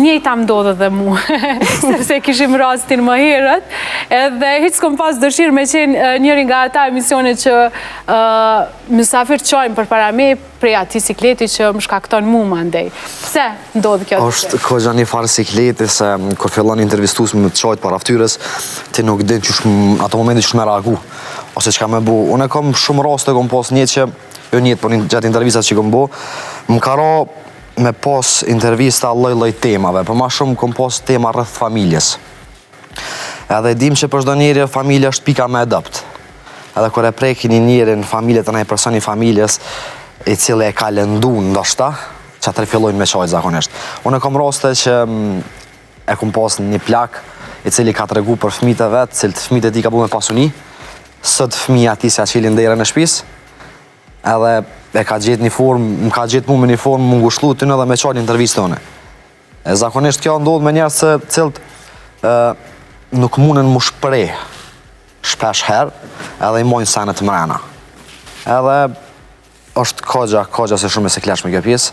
njëjta ndodhe dhe mu, sepse kishim rastin më herët, edhe hiç s'kom pas dëshirë me qenë njëri nga ata emisionet që mysafir qojnë për para me prej ati sikleti që më shkakton mu më ndej. Pse ndodhë kjo të është këgja një farë sikleti, se kër fillon intervistus me të qojtë para ftyrës, ti nuk din që ato momenti që me reagu, ose që ka me bu. Unë e kom shumë raste, kom pos një që, jo njëtë, por gjatë intervistat që kom bu, më ka ra me pos intervista lloj temave, për ma shumë kom pos tema rreth familjes. Edhe dim që për çdo njeri familja është pika me adopt. Edhe kur e prekin një njeri në familje të një personi familjes, i cili e ka lëndu ndoshta, që atër fillojnë me qajtë zakonisht. Unë e kom raste që e kom pos një plak, i cili ka të regu për fëmijët e vetë, cilë të fëmijët e ti ka bu me pasuni, sot fëmija ti se a qilin derën e shtëpisë, edhe e ka gjetë një formë, më ka gjetë mu me një formë më ngushlu të në dhe me qajnë intervjistë tëne. E zakonisht kjo ndodhë me njerë se cilët nuk munën mu shprej shpesh herë edhe i mojnë senet mrena. Edhe është kogja se shumë e se klesh me kjo pjesë,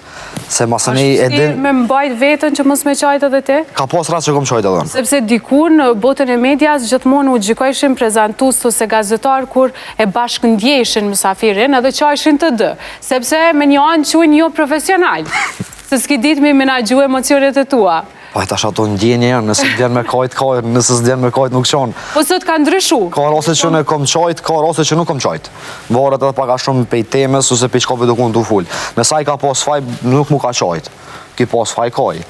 se masë nej e din... me mbajt vetën që mos me qajtë edhe te? Ka pas rast që kom qajtë edhe. Sepse dikur në botën e medias gjithmonë u gjykojshin prezentus ose gazetar kur e bashkëndjeshin mysafirin edhe qajshin të dë, sepse me një anë quajnë jo profesional, se s'ki ditë me menagju emocionet e tua. Po e tash ato ndjenje janë, nëse s'djen me kajtë, nëse s'djen me kajtë nuk qonë. Po sot ka ndryshu? Ka rase që në kom qajtë, ka rase që nuk kom qajtë. Varet edhe paka shumë pej temës, ose pej qkave do kënë të full. Nësaj ka pas faj, nuk mu ka qajtë. Ki pas faj kaj.